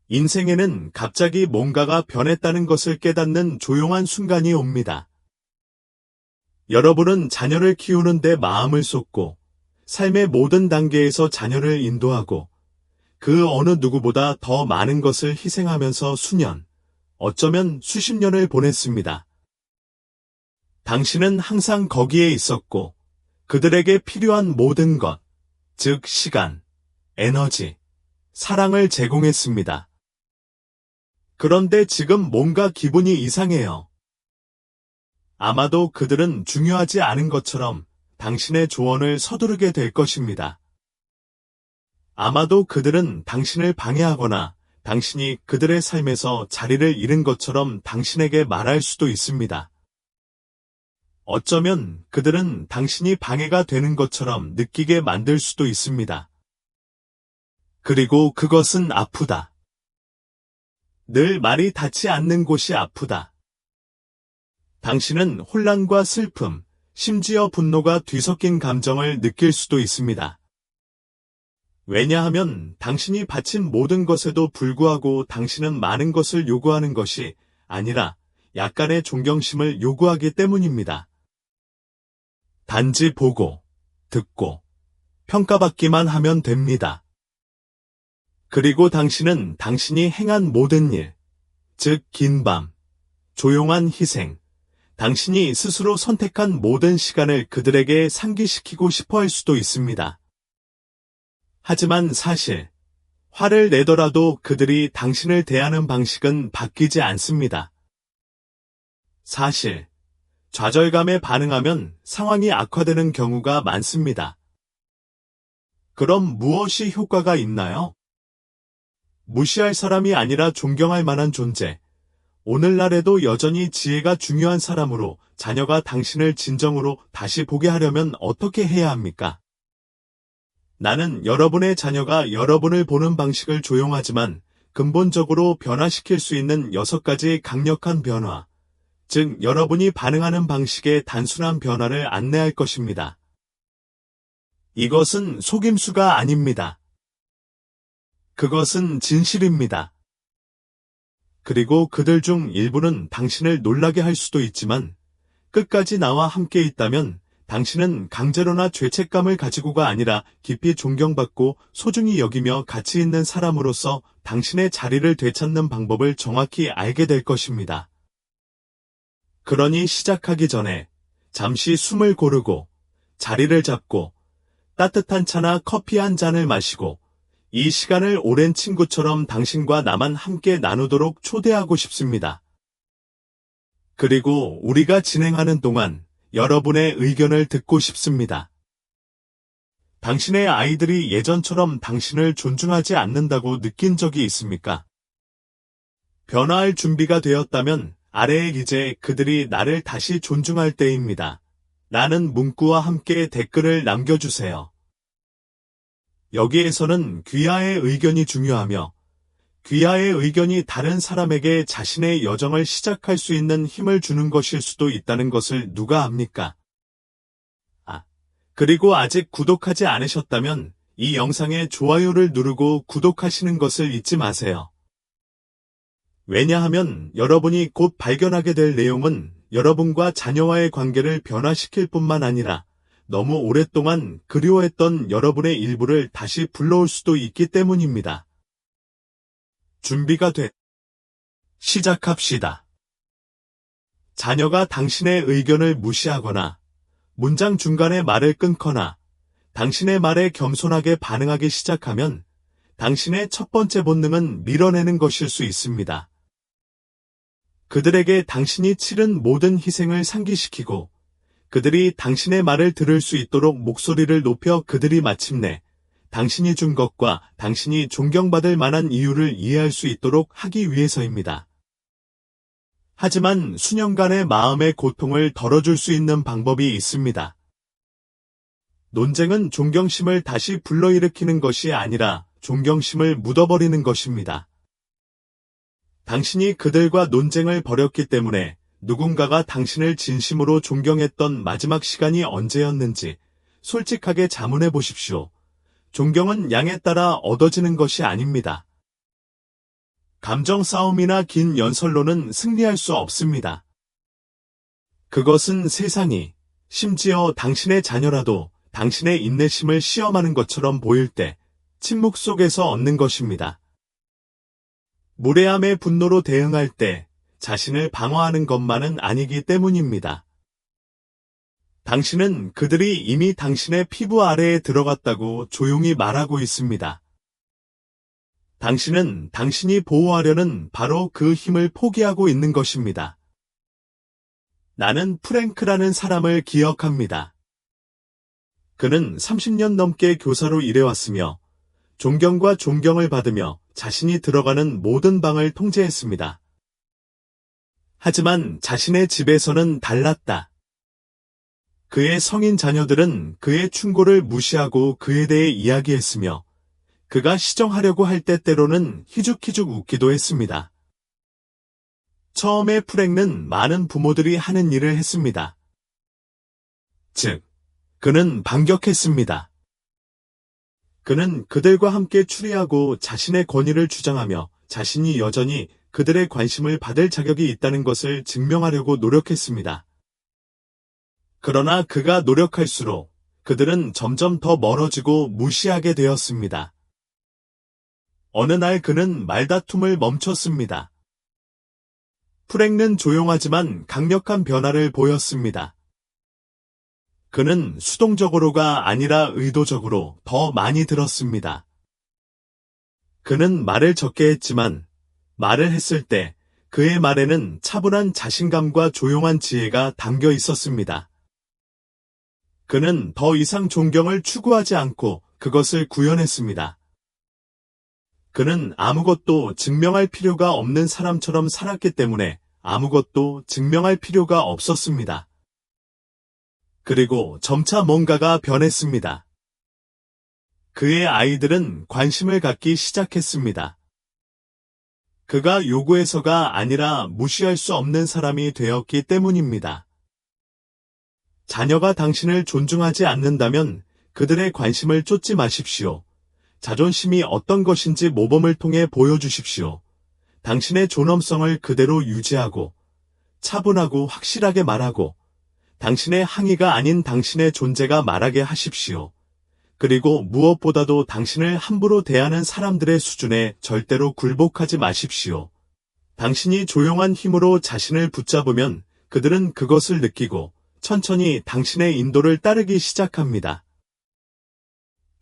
인생에는 갑자기 뭔가가 변했다는 것을 깨닫는 조용한 순간이 옵니다. 여러분은 자녀를 키우는 데 마음을 쏟고 삶의 모든 단계에서 자녀를 인도하고 그 어느 누구보다 더 많은 것을 희생하면서 수년, 어쩌면 수십 년을 보냈습니다. 당신은 항상 거기에 있었고 그들에게 필요한 모든 것, 즉 시간, 에너지, 사랑을 제공했습니다. 그런데 지금 뭔가 기분이 이상해요. 아마도 그들은 중요하지 않은 것처럼 당신의 조언을 서두르게 될 것입니다. 아마도 그들은 당신을 방해하거나 당신이 그들의 삶에서 자리를 잃은 것처럼 당신에게 말할 수도 있습니다. 어쩌면 그들은 당신이 방해가 되는 것처럼 느끼게 만들 수도 있습니다. 그리고 그것은 아프다. 늘 말이 닿지 않는 곳이 아프다. 당신은 혼란과 슬픔, 심지어 분노가 뒤섞인 감정을 느낄 수도 있습니다. 왜냐하면 당신이 바친 모든 것에도 불구하고 당신은 많은 것을 요구하는 것이 아니라 약간의 존경심을 요구하기 때문입니다. 단지 보고, 듣고, 평가받기만 하면 됩니다. 그리고 당신은 당신이 행한 모든 일, 즉 긴 밤, 조용한 희생, 당신이 스스로 선택한 모든 시간을 그들에게 상기시키고 싶어 할 수도 있습니다. 하지만 사실, 화를 내더라도 그들이 당신을 대하는 방식은 바뀌지 않습니다. 사실, 좌절감에 반응하면 상황이 악화되는 경우가 많습니다. 그럼 무엇이 효과가 있나요? 무시할 사람이 아니라 존경할 만한 존재. 오늘날에도 여전히 지혜가 중요한 사람으로 자녀가 당신을 진정으로 다시 보게 하려면 어떻게 해야 합니까? 나는 여러분의 자녀가 여러분을 보는 방식을 조용하지만 근본적으로 변화시킬 수 있는 6가지 강력한 변화, 즉 여러분이 반응하는 방식의 단순한 변화를 안내할 것입니다. 이것은 속임수가 아닙니다. 그것은 진실입니다. 그리고 그들 중 일부는 당신을 놀라게 할 수도 있지만 끝까지 나와 함께 있다면 당신은 강제로나 죄책감을 가지고가 아니라 깊이 존경받고 소중히 여기며 가치 있는 사람으로서 당신의 자리를 되찾는 방법을 정확히 알게 될 것입니다. 그러니 시작하기 전에 잠시 숨을 고르고 자리를 잡고 따뜻한 차나 커피 한 잔을 마시고 이 시간을 오랜 친구처럼 당신과 나만 함께 나누도록 초대하고 싶습니다. 그리고 우리가 진행하는 동안 여러분의 의견을 듣고 싶습니다. 당신의 아이들이 예전처럼 당신을 존중하지 않는다고 느낀 적이 있습니까? 변화할 준비가 되었다면 아래에 이제 그들이 나를 다시 존중할 때입니다. 라는 문구와 함께 댓글을 남겨주세요. 여기에서는 귀하의 의견이 중요하며 귀하의 의견이 다른 사람에게 자신의 여정을 시작할 수 있는 힘을 주는 것일 수도 있다는 것을 누가 압니까? 그리고 아직 구독하지 않으셨다면 이 영상에 좋아요를 누르고 구독하시는 것을 잊지 마세요. 왜냐하면 여러분이 곧 발견하게 될 내용은 여러분과 자녀와의 관계를 변화시킬 뿐만 아니라 너무 오랫동안 그리워했던 여러분의 일부를 다시 불러올 수도 있기 때문입니다. 준비가 시작합시다. 자녀가 당신의 의견을 무시하거나 문장 중간에 말을 끊거나 당신의 말에 겸손하게 반응하기 시작하면 당신의 첫 번째 본능은 밀어내는 것일 수 있습니다. 그들에게 당신이 치른 모든 희생을 상기시키고 그들이 당신의 말을 들을 수 있도록 목소리를 높여 그들이 마침내 당신이 준 것과 당신이 존경받을 만한 이유를 이해할 수 있도록 하기 위해서입니다. 하지만 수년간의 마음의 고통을 덜어줄 수 있는 방법이 있습니다. 논쟁은 존경심을 다시 불러일으키는 것이 아니라 존경심을 묻어버리는 것입니다. 당신이 그들과 논쟁을 벌였기 때문에 누군가가 당신을 진심으로 존경했던 마지막 시간이 언제였는지 솔직하게 자문해 보십시오. 존경은 양에 따라 얻어지는 것이 아닙니다. 감정 싸움이나 긴 연설로는 승리할 수 없습니다. 그것은 세상이, 심지어 당신의 자녀라도 당신의 인내심을 시험하는 것처럼 보일 때 침묵 속에서 얻는 것입니다. 무례함의 분노로 대응할 때 자신을 방어하는 것만은 아니기 때문입니다. 당신은 그들이 이미 당신의 피부 아래에 들어갔다고 조용히 말하고 있습니다. 당신은 당신이 보호하려는 바로 그 힘을 포기하고 있는 것입니다. 나는 프랭크라는 사람을 기억합니다. 그는 30년 넘게 교사로 일해왔으며 존경과 존경을 받으며 자신이 들어가는 모든 방을 통제했습니다. 하지만 자신의 집에서는 달랐다. 그의 성인 자녀들은 그의 충고를 무시하고 그에 대해 이야기했으며 그가 시정하려고 할 때 때로는 희죽희죽 웃기도 했습니다. 처음에 프랭크는 많은 부모들이 하는 일을 했습니다. 즉, 그는 반격했습니다. 그는 그들과 함께 추리하고 자신의 권위를 주장하며 자신이 여전히 그들의 관심을 받을 자격이 있다는 것을 증명하려고 노력했습니다. 그러나 그가 노력할수록 그들은 점점 더 멀어지고 무시하게 되었습니다. 어느 날 그는 말다툼을 멈췄습니다. 프랭크는 조용하지만 강력한 변화를 보였습니다. 그는 수동적으로가 아니라 의도적으로 더 많이 들었습니다. 그는 말을 적게 했지만 말을 했을 때 그의 말에는 차분한 자신감과 조용한 지혜가 담겨 있었습니다. 그는 더 이상 존경을 추구하지 않고 그것을 구현했습니다. 그는 아무것도 증명할 필요가 없는 사람처럼 살았기 때문에 아무것도 증명할 필요가 없었습니다. 그리고 점차 뭔가가 변했습니다. 그의 아이들은 관심을 갖기 시작했습니다. 그가 요구해서가 아니라 무시할 수 없는 사람이 되었기 때문입니다. 자녀가 당신을 존중하지 않는다면 그들의 관심을 쫓지 마십시오. 자존심이 어떤 것인지 모범을 통해 보여주십시오. 당신의 존엄성을 그대로 유지하고 차분하고 확실하게 말하고 당신의 항의가 아닌 당신의 존재가 말하게 하십시오. 그리고 무엇보다도 당신을 함부로 대하는 사람들의 수준에 절대로 굴복하지 마십시오. 당신이 조용한 힘으로 자신을 붙잡으면 그들은 그것을 느끼고 천천히 당신의 인도를 따르기 시작합니다.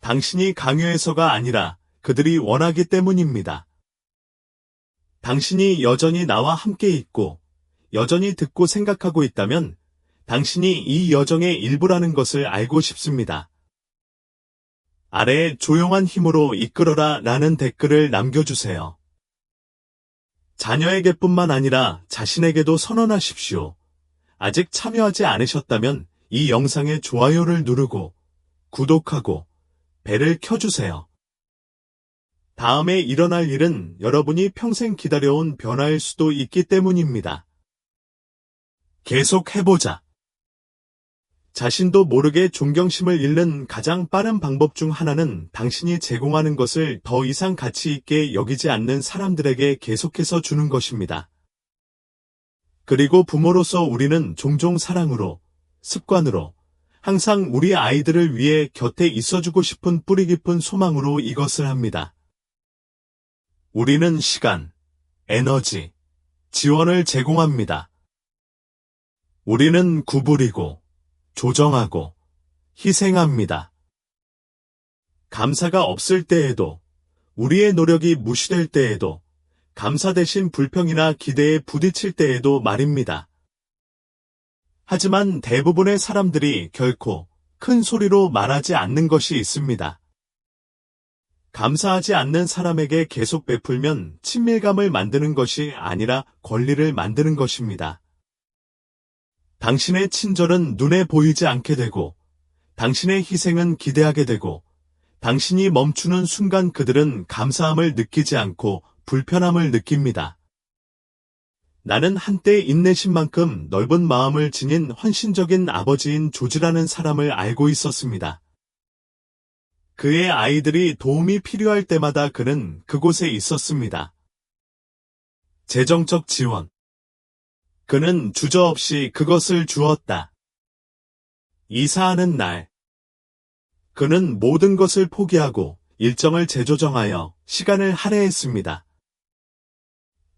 당신이 강요해서가 아니라 그들이 원하기 때문입니다. 당신이 여전히 나와 함께 있고 여전히 듣고 생각하고 있다면 당신이 이 여정의 일부라는 것을 알고 싶습니다. 아래에 조용한 힘으로 이끌어라 라는 댓글을 남겨주세요. 자녀에게뿐만 아니라 자신에게도 선언하십시오. 아직 참여하지 않으셨다면 이 영상에 좋아요를 누르고 구독하고 벨을 켜주세요. 다음에 일어날 일은 여러분이 평생 기다려온 변화일 수도 있기 때문입니다. 계속 해보자. 자신도 모르게 존경심을 잃는 가장 빠른 방법 중 하나는 당신이 제공하는 것을 더 이상 가치 있게 여기지 않는 사람들에게 계속해서 주는 것입니다. 그리고 부모로서 우리는 종종 사랑으로, 습관으로, 항상 우리 아이들을 위해 곁에 있어주고 싶은 뿌리 깊은 소망으로 이것을 합니다. 우리는 시간, 에너지, 지원을 제공합니다. 우리는 구부리고, 조정하고, 희생합니다. 감사가 없을 때에도, 우리의 노력이 무시될 때에도, 감사 대신 불평이나 기대에 부딪힐 때에도 말입니다. 하지만 대부분의 사람들이 결코 큰 소리로 말하지 않는 것이 있습니다. 감사하지 않는 사람에게 계속 베풀면 친밀감을 만드는 것이 아니라 권리를 만드는 것입니다. 당신의 친절은 눈에 보이지 않게 되고, 당신의 희생은 기대하게 되고, 당신이 멈추는 순간 그들은 감사함을 느끼지 않고 불편함을 느낍니다. 나는 한때 인내심만큼 넓은 마음을 지닌 헌신적인 아버지인 조지라는 사람을 알고 있었습니다. 그의 아이들이 도움이 필요할 때마다 그는 그곳에 있었습니다. 재정적 지원. 그는 주저없이 그것을 주었다. 이사하는 날. 그는 모든 것을 포기하고 일정을 재조정하여 시간을 할애했습니다.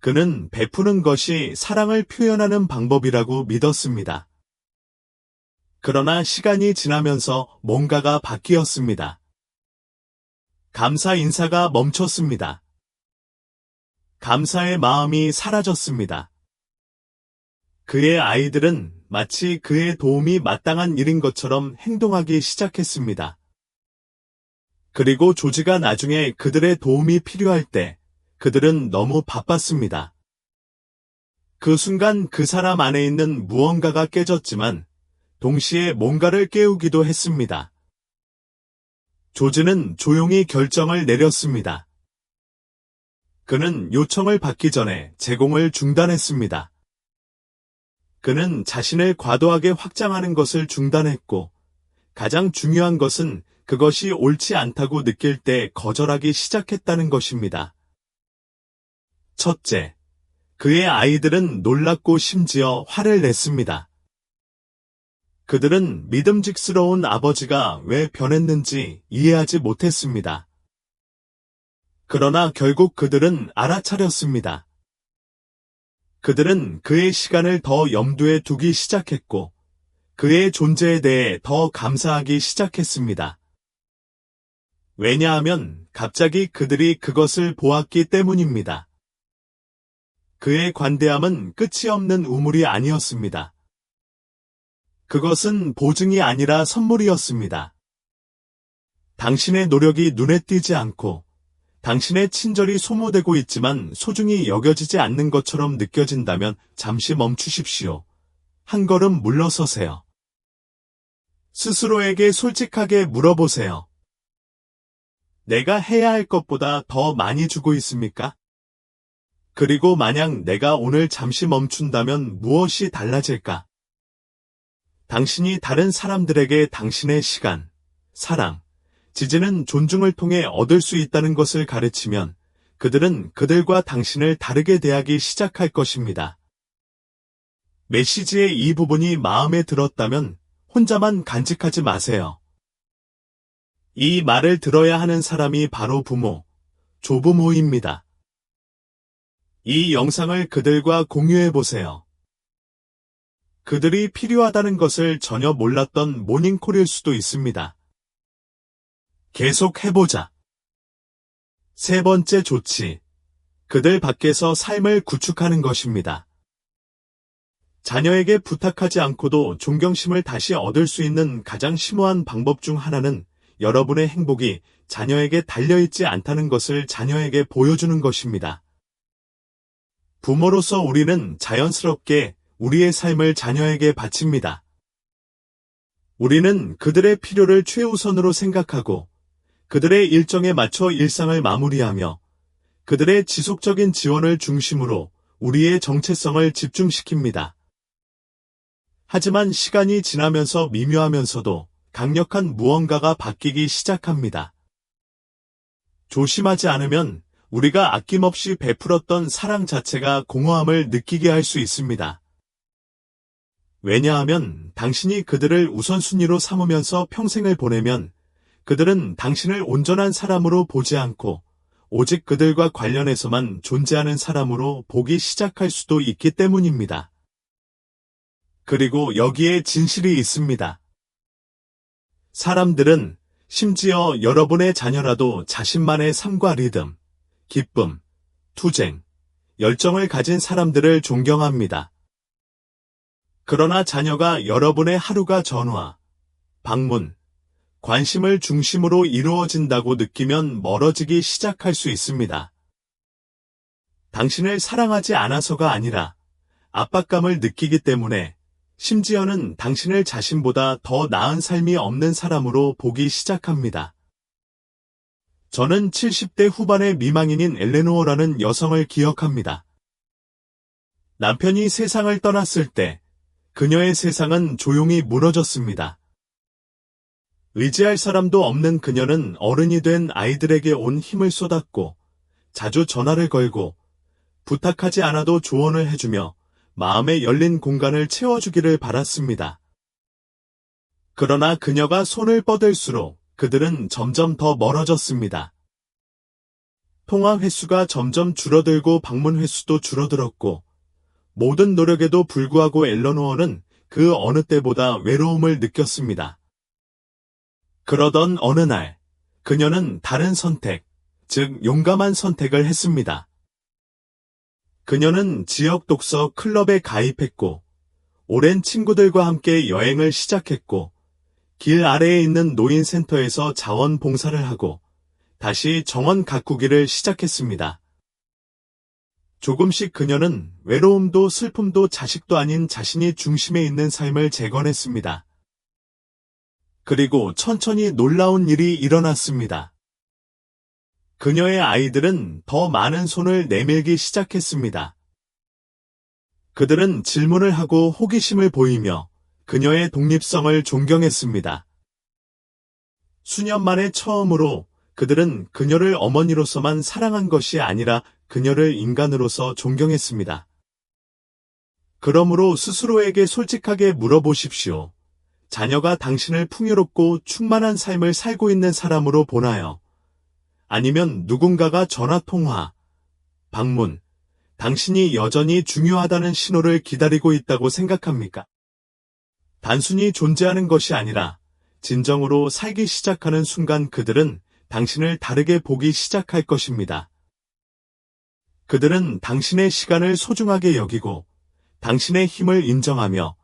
그는 베푸는 것이 사랑을 표현하는 방법이라고 믿었습니다. 그러나 시간이 지나면서 뭔가가 바뀌었습니다. 감사 인사가 멈췄습니다. 감사의 마음이 사라졌습니다. 그의 아이들은 마치 그의 도움이 마땅한 일인 것처럼 행동하기 시작했습니다. 그리고 조지가 나중에 그들의 도움이 필요할 때 그들은 너무 바빴습니다. 그 순간 그 사람 안에 있는 무언가가 깨졌지만 동시에 뭔가를 깨우기도 했습니다. 조지는 조용히 결정을 내렸습니다. 그는 요청을 받기 전에 제공을 중단했습니다. 그는 자신을 과도하게 확장하는 것을 중단했고, 가장 중요한 것은 그것이 옳지 않다고 느낄 때 거절하기 시작했다는 것입니다. 첫째, 그의 아이들은 놀랍고 심지어 화를 냈습니다. 그들은 믿음직스러운 아버지가 왜 변했는지 이해하지 못했습니다. 그러나 결국 그들은 알아차렸습니다. 그들은 그의 시간을 더 염두에 두기 시작했고, 그의 존재에 대해 더 감사하기 시작했습니다. 왜냐하면 갑자기 그들이 그것을 보았기 때문입니다. 그의 관대함은 끝이 없는 우물이 아니었습니다. 그것은 보증이 아니라 선물이었습니다. 당신의 노력이 눈에 띄지 않고 당신의 친절이 소모되고 있지만 소중히 여겨지지 않는 것처럼 느껴진다면 잠시 멈추십시오. 한 걸음 물러서세요. 스스로에게 솔직하게 물어보세요. 내가 해야 할 것보다 더 많이 주고 있습니까? 그리고 만약 내가 오늘 잠시 멈춘다면 무엇이 달라질까? 당신이 다른 사람들에게 당신의 시간, 사랑, 지지는 존중을 통해 얻을 수 있다는 것을 가르치면 그들은 그들과 당신을 다르게 대하기 시작할 것입니다. 메시지의 이 부분이 마음에 들었다면 혼자만 간직하지 마세요. 이 말을 들어야 하는 사람이 바로 부모, 조부모입니다. 이 영상을 그들과 공유해 보세요. 그들이 필요하다는 것을 전혀 몰랐던 모닝콜일 수도 있습니다. 계속 해보자. 세 번째 조치. 그들 밖에서 삶을 구축하는 것입니다. 자녀에게 부탁하지 않고도 존경심을 다시 얻을 수 있는 가장 심오한 방법 중 하나는 여러분의 행복이 자녀에게 달려있지 않다는 것을 자녀에게 보여주는 것입니다. 부모로서 우리는 자연스럽게 우리의 삶을 자녀에게 바칩니다. 우리는 그들의 필요를 최우선으로 생각하고 그들의 일정에 맞춰 일상을 마무리하며 그들의 지속적인 지원을 중심으로 우리의 정체성을 집중시킵니다. 하지만 시간이 지나면서 미묘하면서도 강력한 무언가가 바뀌기 시작합니다. 조심하지 않으면 우리가 아낌없이 베풀었던 사랑 자체가 공허함을 느끼게 할 수 있습니다. 왜냐하면 당신이 그들을 우선순위로 삼으면서 평생을 보내면 그들은 당신을 온전한 사람으로 보지 않고 오직 그들과 관련해서만 존재하는 사람으로 보기 시작할 수도 있기 때문입니다. 그리고 여기에 진실이 있습니다. 사람들은 심지어 여러분의 자녀라도 자신만의 삶과 리듬, 기쁨, 투쟁, 열정을 가진 사람들을 존경합니다. 그러나 자녀가 여러분의 하루가 전화, 방문, 관심을 중심으로 이루어진다고 느끼면 멀어지기 시작할 수 있습니다. 당신을 사랑하지 않아서가 아니라 압박감을 느끼기 때문에 심지어는 당신을 자신보다 더 나은 삶이 없는 사람으로 보기 시작합니다. 저는 70대 후반의 미망인인 엘레노어라는 여성을 기억합니다. 남편이 세상을 떠났을 때 그녀의 세상은 조용히 무너졌습니다. 의지할 사람도 없는 그녀는 어른이 된 아이들에게 온 힘을 쏟았고 자주 전화를 걸고 부탁하지 않아도 조언을 해주며 마음에 열린 공간을 채워주기를 바랐습니다. 그러나 그녀가 손을 뻗을수록 그들은 점점 더 멀어졌습니다. 통화 횟수가 점점 줄어들고 방문 횟수도 줄어들었고, 모든 노력에도 불구하고 엘러노어는 그 어느 때보다 외로움을 느꼈습니다. 그러던 어느 날, 그녀는 다른 선택, 즉 용감한 선택을 했습니다. 그녀는 지역 독서 클럽에 가입했고, 오랜 친구들과 함께 여행을 시작했고, 길 아래에 있는 노인센터에서 자원봉사를 하고, 다시 정원 가꾸기를 시작했습니다. 조금씩 그녀는 외로움도 슬픔도 자식도 아닌 자신이 중심에 있는 삶을 재건했습니다. 그리고 천천히 놀라운 일이 일어났습니다. 그녀의 아이들은 더 많은 손을 내밀기 시작했습니다. 그들은 질문을 하고 호기심을 보이며 그녀의 독립성을 존경했습니다. 수년 만에 처음으로 그들은 그녀를 어머니로서만 사랑한 것이 아니라 그녀를 인간으로서 존경했습니다. 그러므로 스스로에게 솔직하게 물어보십시오. 자녀가 당신을 풍요롭고 충만한 삶을 살고 있는 사람으로 보나요? 아니면 누군가가 전화통화, 방문, 당신이 여전히 중요하다는 신호를 기다리고 있다고 생각합니까? 단순히 존재하는 것이 아니라 진정으로 살기 시작하는 순간 그들은 당신을 다르게 보기 시작할 것입니다. 그들은 당신의 시간을 소중하게 여기고 당신의 힘을 인정하며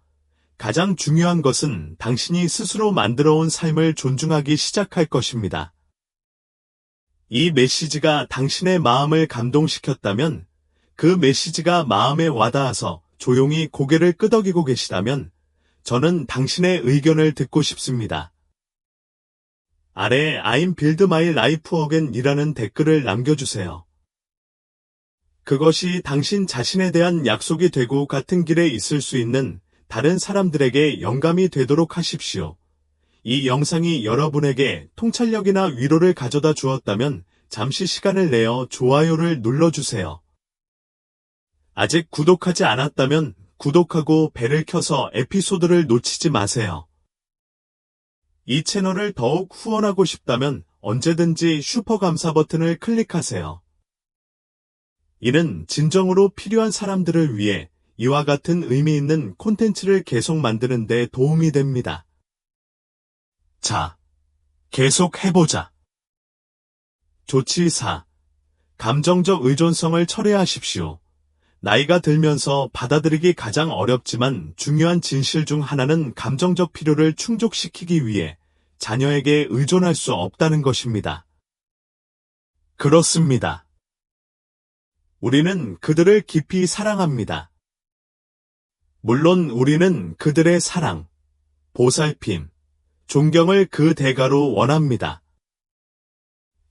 가장 중요한 것은 당신이 스스로 만들어온 삶을 존중하기 시작할 것입니다. 이 메시지가 당신의 마음을 감동시켰다면, 그 메시지가 마음에 와닿아서 조용히 고개를 끄덕이고 계시다면 저는 당신의 의견을 듣고 싶습니다. 아래 I'm build my life again이라는 댓글을 남겨주세요. 그것이 당신 자신에 대한 약속이 되고 같은 길에 있을 수 있는 다른 사람들에게 영감이 되도록 하십시오. 이 영상이 여러분에게 통찰력이나 위로를 가져다 주었다면 잠시 시간을 내어 좋아요를 눌러주세요. 아직 구독하지 않았다면 구독하고 벨을 켜서 에피소드를 놓치지 마세요. 이 채널을 더욱 후원하고 싶다면 언제든지 슈퍼 감사 버튼을 클릭하세요. 이는 진정으로 필요한 사람들을 위해 이와 같은 의미 있는 콘텐츠를 계속 만드는 데 도움이 됩니다. 자, 계속 해보자. 조치 4. 감정적 의존성을 철회하십시오. 나이가 들면서 받아들이기 가장 어렵지만 중요한 진실 중 하나는 감정적 필요를 충족시키기 위해 자녀에게 의존할 수 없다는 것입니다. 그렇습니다. 우리는 그들을 깊이 사랑합니다. 물론 우리는 그들의 사랑, 보살핌, 존경을 그 대가로 원합니다.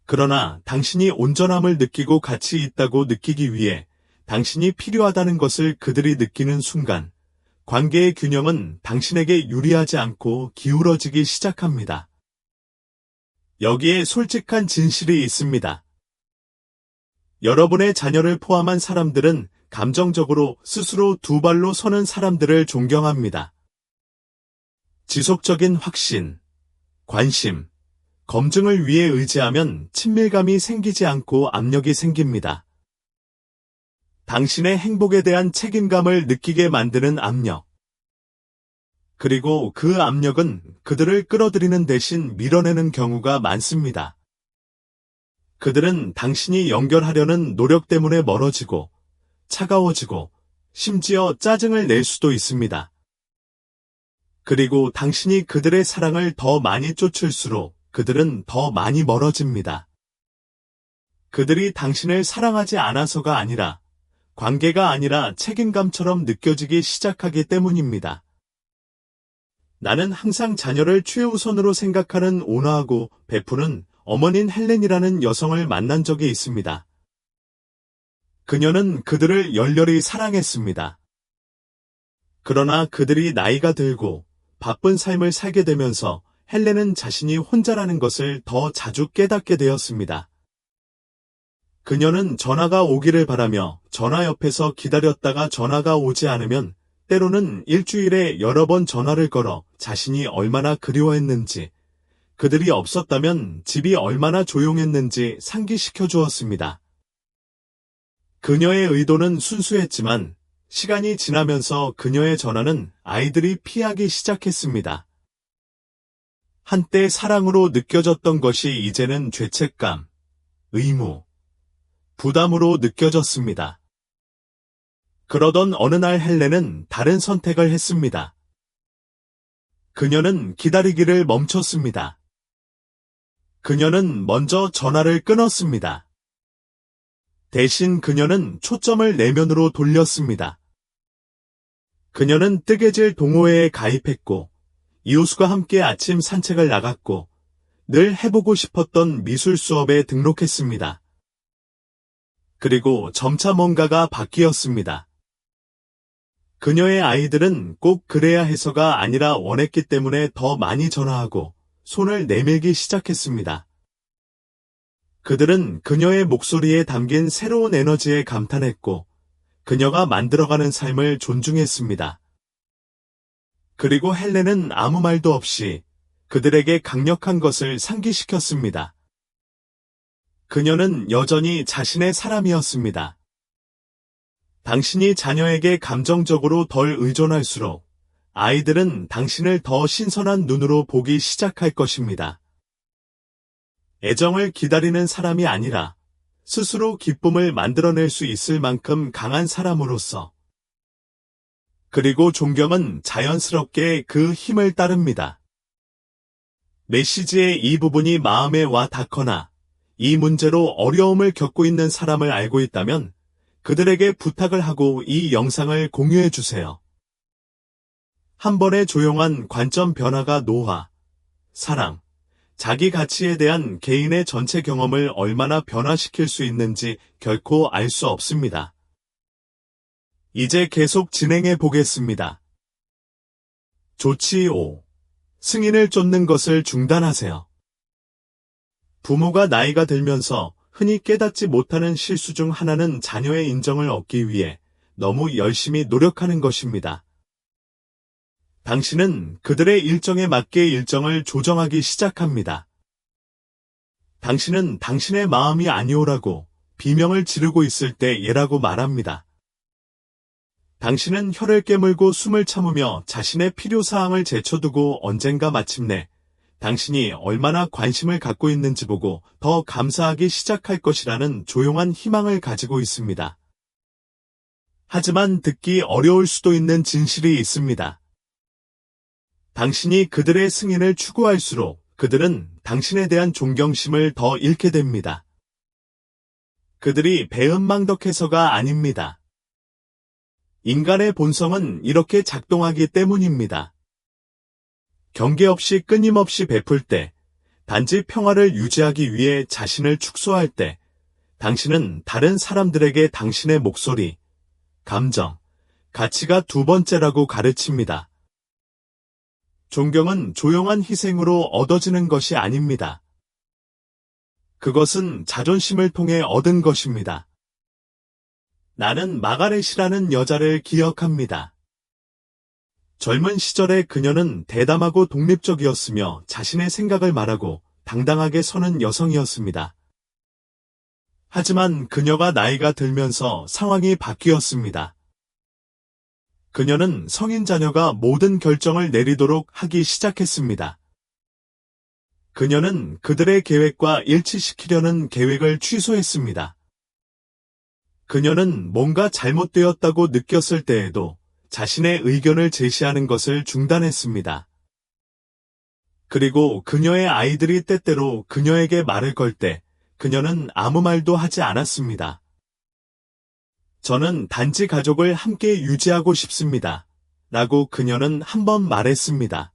그러나 당신이 온전함을 느끼고 가치 있다고 느끼기 위해 당신이 필요하다는 것을 그들이 느끼는 순간, 관계의 균형은 당신에게 유리하지 않고 기울어지기 시작합니다. 여기에 솔직한 진실이 있습니다. 여러분의 자녀를 포함한 사람들은 감정적으로 스스로 두 발로 서는 사람들을 존경합니다. 지속적인 확신, 관심, 검증을 위해 의지하면 친밀감이 생기지 않고 압력이 생깁니다. 당신의 행복에 대한 책임감을 느끼게 만드는 압력. 그리고 그 압력은 그들을 끌어들이는 대신 밀어내는 경우가 많습니다. 그들은 당신이 연결하려는 노력 때문에 멀어지고, 차가워지고, 심지어 짜증을 낼 수도 있습니다. 그리고 당신이 그들의 사랑을 더 많이 쫓을수록 그들은 더 많이 멀어집니다. 그들이 당신을 사랑하지 않아서가 아니라, 관계가 아니라 책임감처럼 느껴지기 시작하기 때문입니다. 나는 항상 자녀를 최우선으로 생각하는 온화하고 베푸는 어머닌 헬렌이라는 여성을 만난 적이 있습니다. 그녀는 그들을 열렬히 사랑했습니다. 그러나 그들이 나이가 들고 바쁜 삶을 살게 되면서 헬렌은 자신이 혼자라는 것을 더 자주 깨닫게 되었습니다. 그녀는 전화가 오기를 바라며 전화 옆에서 기다렸다가 전화가 오지 않으면 때로는 일주일에 여러 번 전화를 걸어 자신이 얼마나 그리워했는지, 그들이 없었다면 집이 얼마나 조용했는지 상기시켜 주었습니다. 그녀의 의도는 순수했지만 시간이 지나면서 그녀의 전화는 아이들이 피하기 시작했습니다. 한때 사랑으로 느껴졌던 것이 이제는 죄책감, 의무, 부담으로 느껴졌습니다. 그러던 어느 날 헬렌은 다른 선택을 했습니다. 그녀는 기다리기를 멈췄습니다. 그녀는 먼저 전화를 끊었습니다. 대신 그녀는 초점을 내면으로 돌렸습니다. 그녀는 뜨개질 동호회에 가입했고, 이호수가 함께 아침 산책을 나갔고, 늘 해보고 싶었던 미술 수업에 등록했습니다. 그리고 점차 뭔가가 바뀌었습니다. 그녀의 아이들은 꼭 그래야 해서가 아니라 원했기 때문에 더 많이 전화하고 손을 내밀기 시작했습니다. 그들은 그녀의 목소리에 담긴 새로운 에너지에 감탄했고 그녀가 만들어가는 삶을 존중했습니다. 그리고 헬렌은 아무 말도 없이 그들에게 강력한 것을 상기시켰습니다. 그녀는 여전히 자신의 사람이었습니다. 당신이 자녀에게 감정적으로 덜 의존할수록 아이들은 당신을 더 신선한 눈으로 보기 시작할 것입니다. 애정을 기다리는 사람이 아니라 스스로 기쁨을 만들어낼 수 있을 만큼 강한 사람으로서. 그리고 존경은 자연스럽게 그 힘을 따릅니다. 메시지의 이 부분이 마음에 와 닿거나 이 문제로 어려움을 겪고 있는 사람을 알고 있다면 그들에게 부탁을 하고 이 영상을 공유해 주세요. 한 번의 조용한 관점 변화가 노화, 사랑, 자기 가치에 대한 개인의 전체 경험을 얼마나 변화시킬 수 있는지 결코 알 수 없습니다. 이제 계속 진행해 보겠습니다. 조치 5. 승인을 쫓는 것을 중단하세요. 부모가 나이가 들면서 흔히 깨닫지 못하는 실수 중 하나는 자녀의 인정을 얻기 위해 너무 열심히 노력하는 것입니다. 당신은 그들의 일정에 맞게 일정을 조정하기 시작합니다. 당신은 당신의 마음이 아니오라고 비명을 지르고 있을 때 얘라고 말합니다. 당신은 혀를 깨물고 숨을 참으며 자신의 필요사항을 제쳐두고 언젠가 마침내 당신이 얼마나 관심을 갖고 있는지 보고 더 감사하기 시작할 것이라는 조용한 희망을 가지고 있습니다. 하지만 듣기 어려울 수도 있는 진실이 있습니다. 당신이 그들의 승인을 추구할수록 그들은 당신에 대한 존경심을 더 잃게 됩니다. 그들이 배은망덕해서가 아닙니다. 인간의 본성은 이렇게 작동하기 때문입니다. 경계 없이 끊임없이 베풀 때, 단지 평화를 유지하기 위해 자신을 축소할 때, 당신은 다른 사람들에게 당신의 목소리, 감정, 가치가 두 번째라고 가르칩니다. 존경은 조용한 희생으로 얻어지는 것이 아닙니다. 그것은 자존심을 통해 얻은 것입니다. 나는 마가렛이라는 여자를 기억합니다. 젊은 시절에 그녀는 대담하고 독립적이었으며 자신의 생각을 말하고 당당하게 서는 여성이었습니다. 하지만 그녀가 나이가 들면서 상황이 바뀌었습니다. 그녀는 성인 자녀가 모든 결정을 내리도록 하기 시작했습니다. 그녀는 그들의 계획과 일치시키려는 계획을 취소했습니다. 그녀는 뭔가 잘못되었다고 느꼈을 때에도 자신의 의견을 제시하는 것을 중단했습니다. 그리고 그녀의 아이들이 때때로 그녀에게 말을 걸 때 그녀는 아무 말도 하지 않았습니다. 저는 단지 가족을 함께 유지하고 싶습니다. 라고 그녀는 한 번 말했습니다.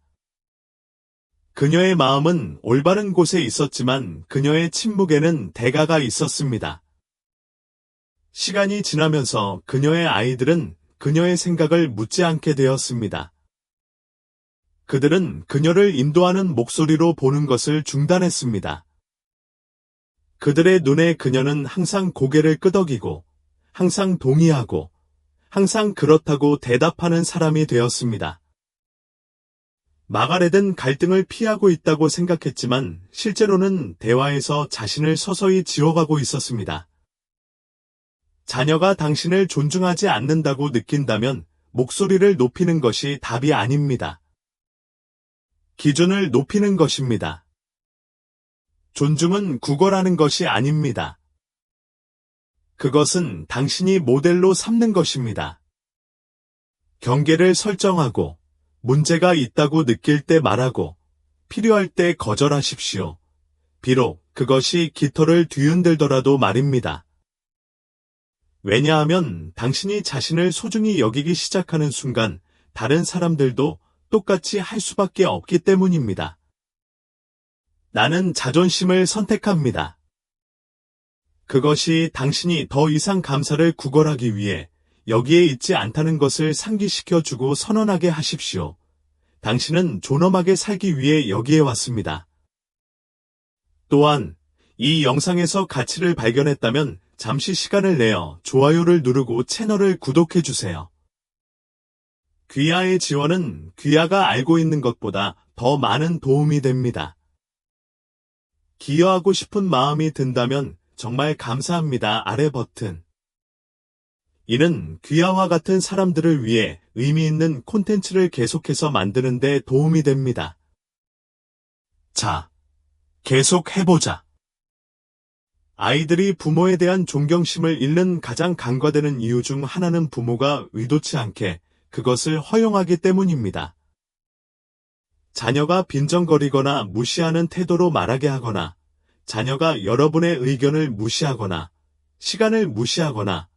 그녀의 마음은 올바른 곳에 있었지만 그녀의 침묵에는 대가가 있었습니다. 시간이 지나면서 그녀의 아이들은 그녀의 생각을 묻지 않게 되었습니다. 그들은 그녀를 인도하는 목소리로 보는 것을 중단했습니다. 그들의 눈에 그녀는 항상 고개를 끄덕이고, 항상 동의하고, 항상 그렇다고 대답하는 사람이 되었습니다. 마가렛은 갈등을 피하고 있다고 생각했지만 실제로는 대화에서 자신을 서서히 지워가고 있었습니다. 자녀가 당신을 존중하지 않는다고 느낀다면 목소리를 높이는 것이 답이 아닙니다. 기준을 높이는 것입니다. 존중은 구걸하는 것이 아닙니다. 그것은 당신이 모델로 삼는 것입니다. 경계를 설정하고, 문제가 있다고 느낄 때 말하고, 필요할 때 거절하십시오. 비록 그것이 깃털을 뒤흔들더라도 말입니다. 왜냐하면 당신이 자신을 소중히 여기기 시작하는 순간 다른 사람들도 똑같이 할 수밖에 없기 때문입니다. 나는 자존심을 선택합니다. 그것이 당신이 더 이상 감사를 구걸하기 위해 여기에 있지 않다는 것을 상기시켜주고 선언하게 하십시오. 당신은 존엄하게 살기 위해 여기에 왔습니다. 또한 이 영상에서 가치를 발견했다면 잠시 시간을 내어 좋아요를 누르고 채널을 구독해주세요. 귀하의 지원은 귀하가 알고 있는 것보다 더 많은 도움이 됩니다. 기여하고 싶은 마음이 든다면 정말 감사합니다. 아래 버튼. 이는 귀하와 같은 사람들을 위해 의미 있는 콘텐츠를 계속해서 만드는 데 도움이 됩니다. 자, 계속 해보자. 아이들이 부모에 대한 존경심을 잃는 가장 간과되는 이유 중 하나는 부모가 의도치 않게 그것을 허용하기 때문입니다. 자녀가 빈정거리거나 무시하는 태도로 말하게 하거나, 자녀가 여러분의 의견을 무시하거나, 시간을 무시하거나,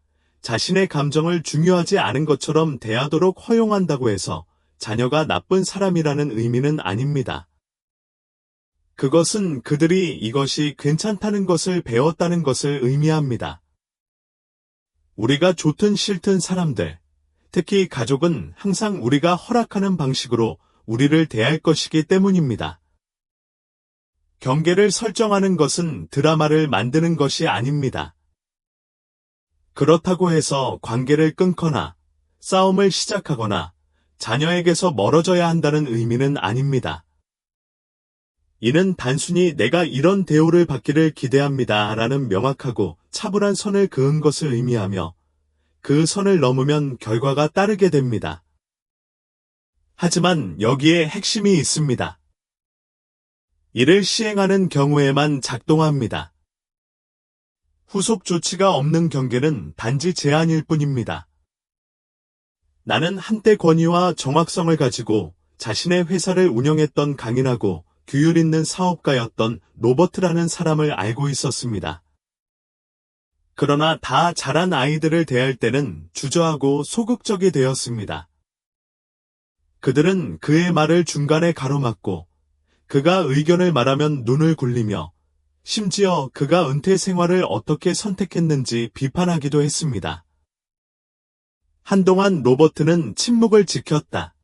자신의 감정을 중요하지 않은 것처럼 대하도록 허용한다고 해서 자녀가 나쁜 사람이라는 의미는 아닙니다. 그것은 그들이 이것이 괜찮다는 것을 배웠다는 것을 의미합니다. 우리가 좋든 싫든 사람들, 특히 가족은 항상 우리가 허락하는 방식으로 우리를 대할 것이기 때문입니다. 경계를 설정하는 것은 드라마를 만드는 것이 아닙니다. 그렇다고 해서 관계를 끊거나 싸움을 시작하거나 자녀에게서 멀어져야 한다는 의미는 아닙니다. 이는 단순히 내가 이런 대우를 받기를 기대합니다 라는 명확하고 차분한 선을 그은 것을 의미하며 그 선을 넘으면 결과가 따르게 됩니다. 하지만 여기에 핵심이 있습니다. 이를 시행하는 경우에만 작동합니다. 후속 조치가 없는 경계는 단지 제안일 뿐입니다. 나는 한때 권위와 정확성을 가지고 자신의 회사를 운영했던 강인하고 규율 있는 사업가였던 로버트라는 사람을 알고 있었습니다. 그러나 다 자란 아이들을 대할 때는 주저하고 소극적이 되었습니다. 그들은 그의 말을 중간에 가로막고 그가 의견을 말하면 눈을 굴리며 심지어 그가 은퇴 생활을 어떻게 선택했는지 비판하기도 했습니다. 한동안 로버트는 침묵을 지켰다.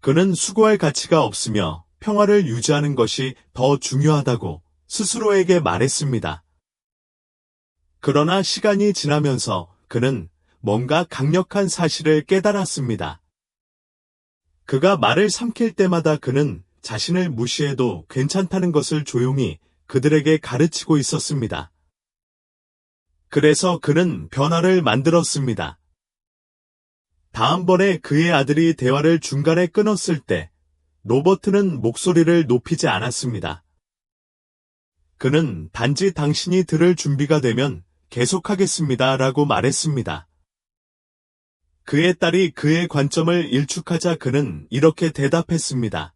그는 수고할 가치가 없으며 평화를 유지하는 것이 더 중요하다고 스스로에게 말했습니다. 그러나 시간이 지나면서 그는 뭔가 강력한 사실을 깨달았습니다. 그가 말을 삼킬 때마다 그는 자신을 무시해도 괜찮다는 것을 조용히 그들에게 가르치고 있었습니다. 그래서 그는 변화를 만들었습니다. 다음번에 그의 아들이 대화를 중간에 끊었을 때 로버트는 목소리를 높이지 않았습니다. 그는 단지 당신이 들을 준비가 되면 계속하겠습니다 라고 말했습니다. 그의 딸이 그의 관점을 일축하자 그는 이렇게 대답했습니다.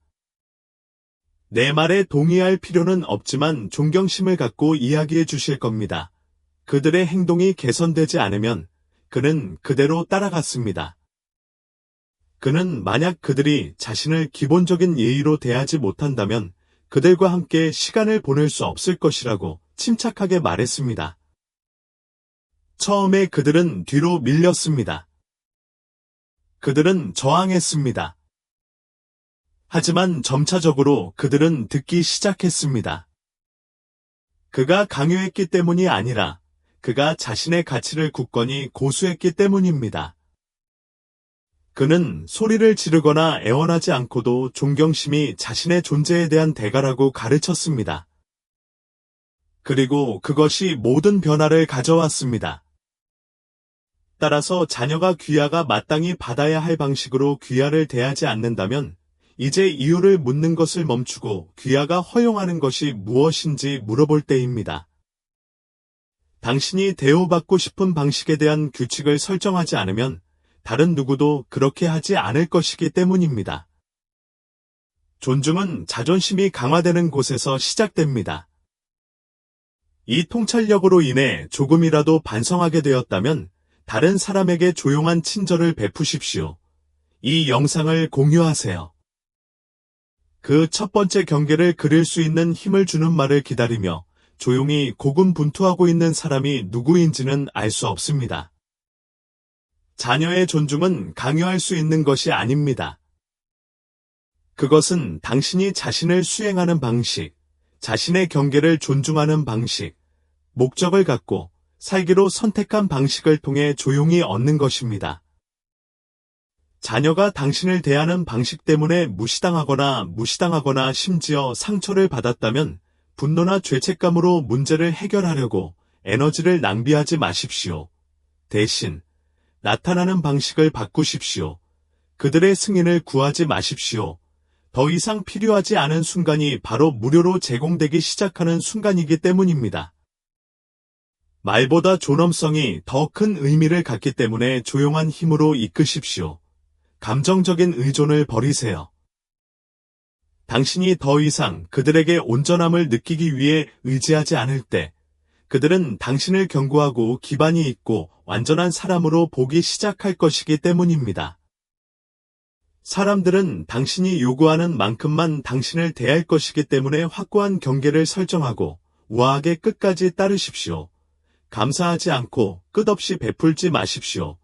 내 말에 동의할 필요는 없지만 존경심을 갖고 이야기해 주실 겁니다. 그들의 행동이 개선되지 않으면 그는 그대로 따라갔습니다. 그는 만약 그들이 자신을 기본적인 예의로 대하지 못한다면 그들과 함께 시간을 보낼 수 없을 것이라고 침착하게 말했습니다. 처음에 그들은 뒤로 밀렸습니다. 그들은 저항했습니다. 하지만 점차적으로 그들은 듣기 시작했습니다. 그가 강요했기 때문이 아니라 그가 자신의 가치를 굳건히 고수했기 때문입니다. 그는 소리를 지르거나 애원하지 않고도 존경심이 자신의 존재에 대한 대가라고 가르쳤습니다. 그리고 그것이 모든 변화를 가져왔습니다. 따라서 자녀가 귀하가 마땅히 받아야 할 방식으로 귀하를 대하지 않는다면 이제 이유를 묻는 것을 멈추고 귀하가 허용하는 것이 무엇인지 물어볼 때입니다. 당신이 대우받고 싶은 방식에 대한 규칙을 설정하지 않으면 다른 누구도 그렇게 하지 않을 것이기 때문입니다. 존중은 자존심이 강화되는 곳에서 시작됩니다. 이 통찰력으로 인해 조금이라도 반성하게 되었다면 다른 사람에게 조용한 친절을 베푸십시오. 이 영상을 공유하세요. 그 첫 번째 경계를 그릴 수 있는 힘을 주는 말을 기다리며 조용히 고군분투하고 있는 사람이 누구인지는 알 수 없습니다. 자녀의 존중은 강요할 수 있는 것이 아닙니다. 그것은 당신이 자신을 수행하는 방식, 자신의 경계를 존중하는 방식, 목적을 갖고 살기로 선택한 방식을 통해 조용히 얻는 것입니다. 자녀가 당신을 대하는 방식 때문에 무시당하거나 심지어 상처를 받았다면 분노나 죄책감으로 문제를 해결하려고 에너지를 낭비하지 마십시오. 대신 나타나는 방식을 바꾸십시오. 그들의 승인을 구하지 마십시오. 더 이상 필요하지 않은 순간이 바로 무료로 제공되기 시작하는 순간이기 때문입니다. 말보다 존엄성이 더 큰 의미를 갖기 때문에 조용한 힘으로 이끄십시오. 감정적인 의존을 버리세요. 당신이 더 이상 그들에게 온전함을 느끼기 위해 의지하지 않을 때 그들은 당신을 견고하고 기반이 있고 완전한 사람으로 보기 시작할 것이기 때문입니다. 사람들은 당신이 요구하는 만큼만 당신을 대할 것이기 때문에 확고한 경계를 설정하고 우아하게 끝까지 따르십시오. 감사하지 않고 끝없이 베풀지 마십시오.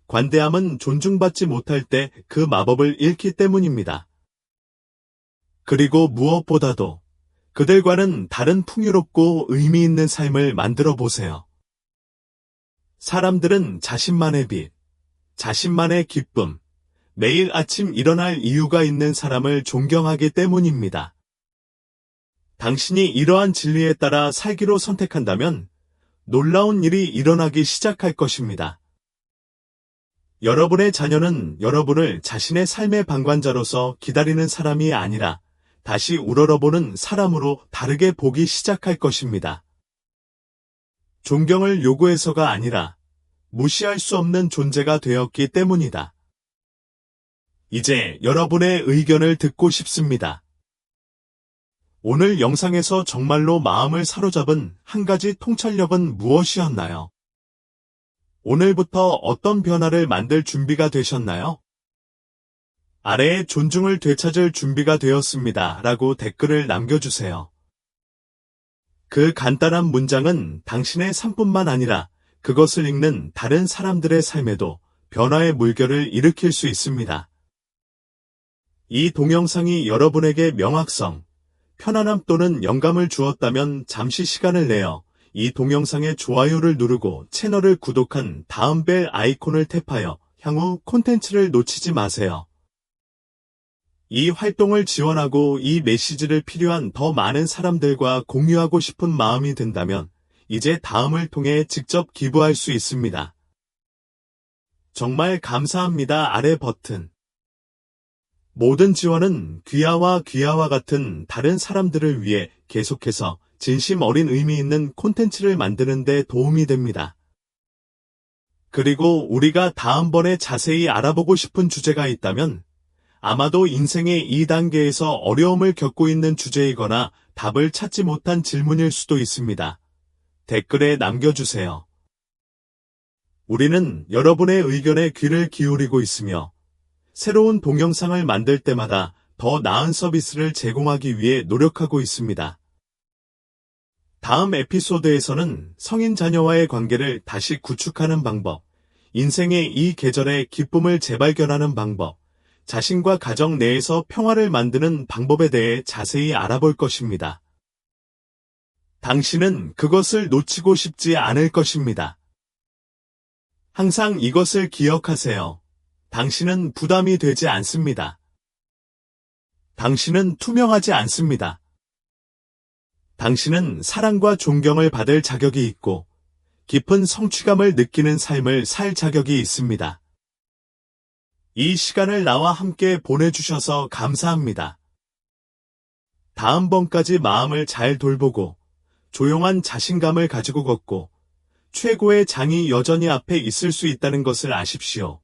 관대함은 존중받지 못할 때 그 마법을 잃기 때문입니다. 그리고 무엇보다도 그들과는 다른 풍요롭고 의미 있는 삶을 만들어 보세요. 사람들은 자신만의 빛, 자신만의 기쁨, 매일 아침 일어날 이유가 있는 사람을 존경하기 때문입니다. 당신이 이러한 진리에 따라 살기로 선택한다면 놀라운 일이 일어나기 시작할 것입니다. 여러분의 자녀는 여러분을 자신의 삶의 방관자로서 기다리는 사람이 아니라 다시 우러러보는 사람으로 다르게 보기 시작할 것입니다. 존경을 요구해서가 아니라 무시할 수 없는 존재가 되었기 때문이다. 이제 여러분의 의견을 듣고 싶습니다. 오늘 영상에서 정말로 마음을 사로잡은 한 가지 통찰력은 무엇이었나요? 오늘부터 어떤 변화를 만들 준비가 되셨나요? 아래에 존중을 되찾을 준비가 되었습니다. 라고 댓글을 남겨주세요. 그 간단한 문장은 당신의 삶뿐만 아니라 그것을 읽는 다른 사람들의 삶에도 변화의 물결을 일으킬 수 있습니다. 이 동영상이 여러분에게 명확성, 편안함 또는 영감을 주었다면 잠시 시간을 내어 이 동영상의 좋아요를 누르고 채널을 구독한 다음 벨 아이콘을 탭하여 향후 콘텐츠를 놓치지 마세요. 이 활동을 지원하고 이 메시지를 필요한 더 많은 사람들과 공유하고 싶은 마음이 든다면 이제 다음을 통해 직접 기부할 수 있습니다. 정말 감사합니다. 아래 버튼. 모든 지원은 귀하와 같은 다른 사람들을 위해 계속해서 진심 어린 의미 있는 콘텐츠를 만드는 데 도움이 됩니다. 그리고 우리가 다음번에 자세히 알아보고 싶은 주제가 있다면 아마도 인생의 이 단계에서 어려움을 겪고 있는 주제이거나 답을 찾지 못한 질문일 수도 있습니다. 댓글에 남겨주세요. 우리는 여러분의 의견에 귀를 기울이고 있으며 새로운 동영상을 만들 때마다 더 나은 서비스를 제공하기 위해 노력하고 있습니다. 다음 에피소드에서는 성인 자녀와의 관계를 다시 구축하는 방법, 인생의 이 계절의 기쁨을 재발견하는 방법, 자신과 가정 내에서 평화를 만드는 방법에 대해 자세히 알아볼 것입니다. 당신은 그것을 놓치고 싶지 않을 것입니다. 항상 이것을 기억하세요. 당신은 부담이 되지 않습니다. 당신은 투명하지 않습니다. 당신은 사랑과 존경을 받을 자격이 있고 깊은 성취감을 느끼는 삶을 살 자격이 있습니다. 이 시간을 나와 함께 보내주셔서 감사합니다. 다음번까지 마음을 잘 돌보고 조용한 자신감을 가지고 걷고 최고의 장이 여전히 앞에 있을 수 있다는 것을 아십시오.